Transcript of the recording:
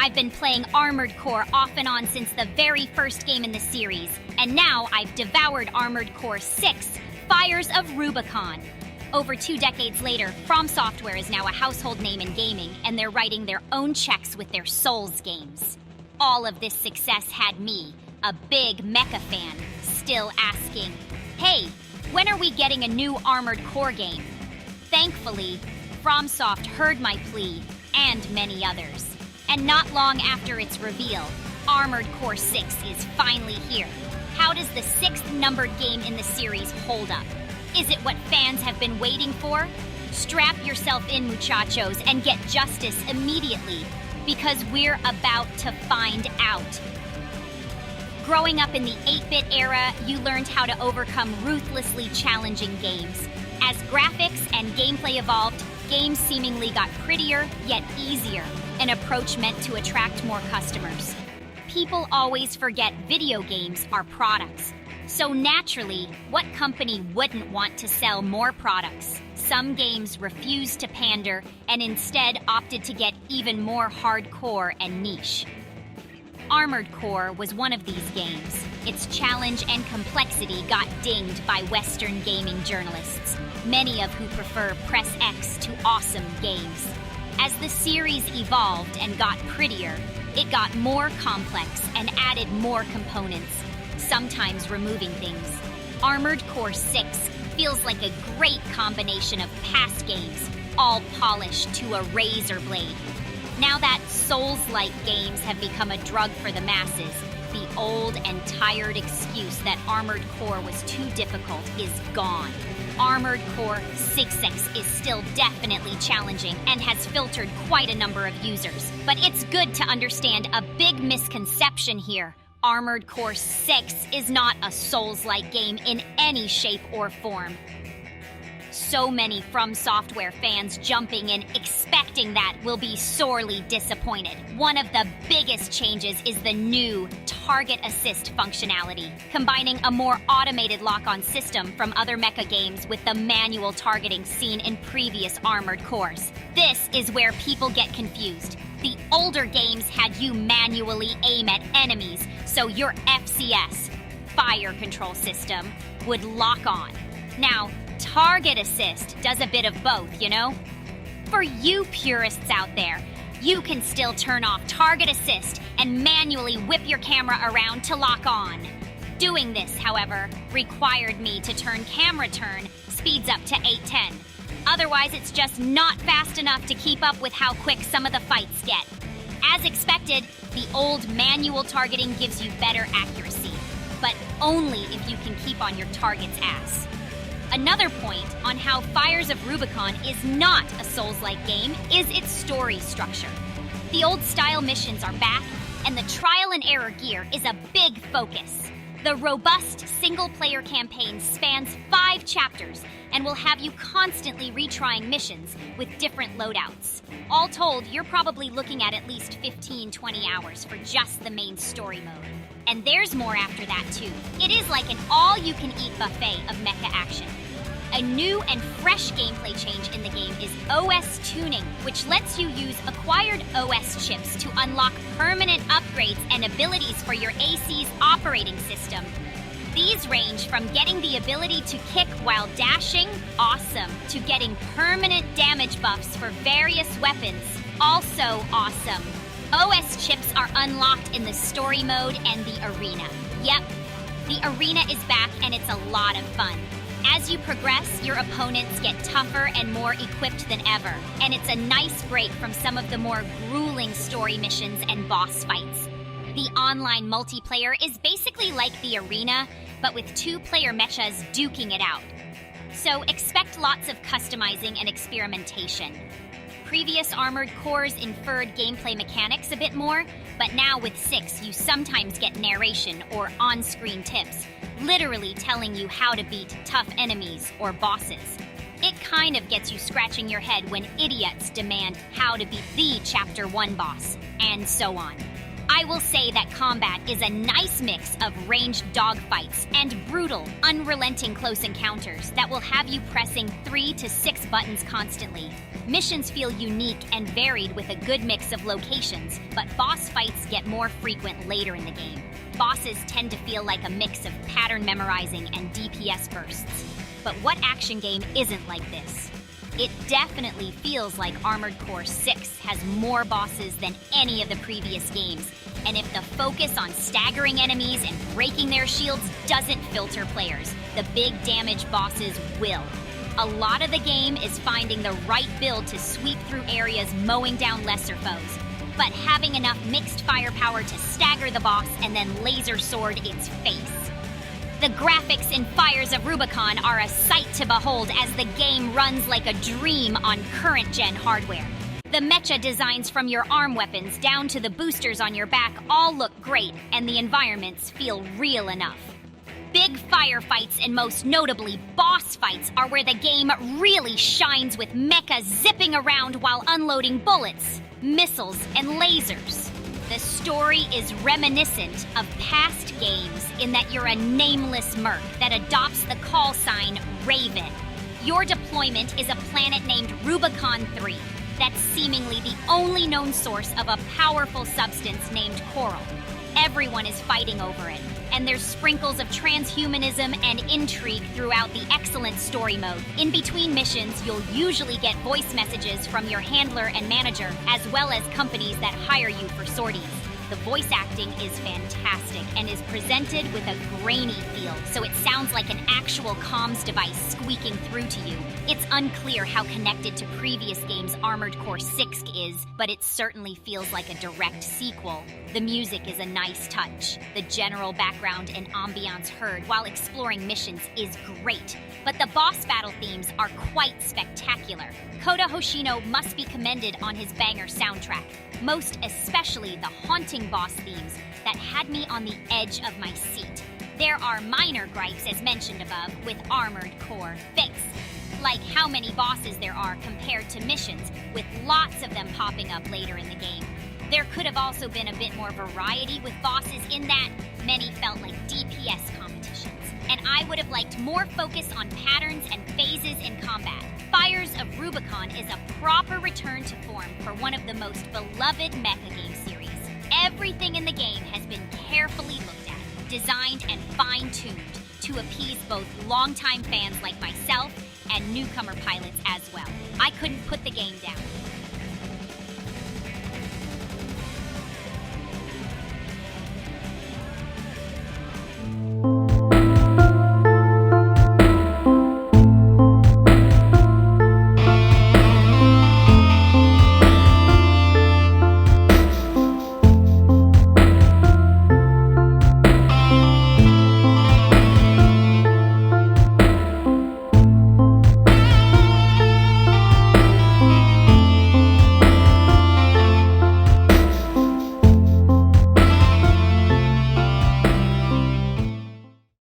I've been playing Armored Core off and on since the very first game in the series, and now I've devoured Armored Core 6, Fires of Rubicon. Over 2 decades later, From Software is now a household name in gaming, and they're writing their own checks with their Souls games. All of this success had me, a big mecha fan, still asking, hey, when are we getting a new Armored Core game? Thankfully, FromSoft heard my plea, and many others. And not long after its reveal, Armored Core 6 is finally here. How does the 6th numbered game in the series hold up? Is it what fans have been waiting for? Strap yourself in, muchachos, and get justice immediately, because we're about to find out. Growing up in the 8-bit era, you learned how to overcome ruthlessly challenging games. As graphics and gameplay evolved, games seemingly got prettier, yet easier, an approach meant to attract more customers. People always forget video games are products. So naturally, what company wouldn't want to sell more products? Some games refused to pander and instead opted to get even more hardcore and niche. Armored Core was one of these games. Its challenge and complexity got dinged by Western gaming journalists, many of who prefer Press X to awesome games. As the series evolved and got prettier, it got more complex and added more components, sometimes removing things. Armored Core 6 feels like a great combination of past games, all polished to a razor blade. Now that Souls-like games have become a drug for the masses, the old and tired excuse that Armored Core was too difficult is gone. Armored Core 6X is still definitely challenging and has filtered quite a number of users. But it's good to understand a big misconception here. Armored Core 6 is not a Souls-like game in any shape or form. So many From Software fans jumping in expecting that will be sorely disappointed. One of the biggest changes is the new Target Assist functionality, combining a more automated lock-on system from other mecha games with the manual targeting seen in previous Armored Cores. This is where people get confused. The older games had you manually aim at enemies, so your FCS, fire control system, would lock on. Now, Target Assist does a bit of both, you know? For you purists out there, you can still turn off Target Assist and manually whip your camera around to lock on. Doing this, however, required me to turn camera turn speeds up to 810. Otherwise, it's just not fast enough to keep up with how quick some of the fights get. As expected, the old manual targeting gives you better accuracy, but only if you can keep on your target's ass. Another point on how Fires of Rubicon is not a Souls-like game is its story structure. The old-style missions are back, and the trial-and-error gear is a big focus. The robust single-player campaign spans 5 chapters and will have you constantly retrying missions with different loadouts. All told, you're probably looking at least 15-20 hours for just the main story mode. And there's more after that, too. It is like an all-you-can-eat buffet of mecha action. A new and fresh gameplay change in the game is OS tuning, which lets you use acquired OS chips to unlock permanent upgrades and abilities for your AC's operating system. These range from getting the ability to kick while dashing, awesome, to getting permanent damage buffs for various weapons, also awesome. OS chips are unlocked in the story mode and the arena. Yep, the arena is back and it's a lot of fun. As you progress, your opponents get tougher and more equipped than ever, and it's a nice break from some of the more grueling story missions and boss fights. The online multiplayer is basically like the arena, but with 2-player mechas duking it out. So expect lots of customizing and experimentation. Previous Armored Cores inferred gameplay mechanics a bit more, but now with 6 you sometimes get narration or on-screen tips, literally telling you how to beat tough enemies or bosses. It kind of gets you scratching your head when idiots demand how to beat the Chapter 1 boss, and so on. I will say that combat is a nice mix of ranged dogfights and brutal, unrelenting close encounters that will have you pressing 3 to 6 buttons constantly. Missions feel unique and varied with a good mix of locations, but boss fights get more frequent later in the game. Bosses tend to feel like a mix of pattern memorizing and DPS bursts. But what action game isn't like this? It definitely feels like Armored Core 6 has more bosses than any of the previous games, and if the focus on staggering enemies and breaking their shields doesn't filter players, the big damage bosses will. A lot of the game is finding the right build to sweep through areas, mowing down lesser foes, but having enough mixed firepower to stagger the boss and then laser sword its face. The graphics in Fires of Rubicon are a sight to behold as the game runs like a dream on current-gen hardware. The mecha designs from your arm weapons down to the boosters on your back all look great, and the environments feel real enough. Big firefights and most notably boss fights are where the game really shines, with mecha zipping around while unloading bullets, missiles, and lasers. The story is reminiscent of past games in that you're a nameless merc that adopts the call sign Raven. Your deployment is a planet named Rubicon 3 that's seemingly the only known source of a powerful substance named coral. Everyone is fighting over it, and there's sprinkles of transhumanism and intrigue throughout the excellent story mode. In between missions, you'll usually get voice messages from your handler and manager, as well as companies that hire you for sorties. The voice acting is fantastic and is presented with a grainy feel, so it sounds like an actual comms device squeaking through to you. It's unclear how connected to previous games Armored Core 6 is, but it certainly feels like a direct sequel. The music is a nice touch. The general background and ambiance heard while exploring missions is great, but the boss battle themes are quite spectacular. Kota Hoshino must be commended on his banger soundtrack, most especially the haunting boss themes that had me on the edge of my seat. There are minor gripes, as mentioned above, with Armored Core 6, like how many bosses there are compared to missions, with lots of them popping up later in the game. There could have also been a bit more variety with bosses in that many felt like DPS competitions, and I would have liked more focus on patterns and phases in combat. Fires of Rubicon is a proper return to form for one of the most beloved mecha game series. Everything in the game has been carefully looked at, designed, and fine-tuned to appease both longtime fans like myself and newcomer pilots as well. I couldn't put the game down.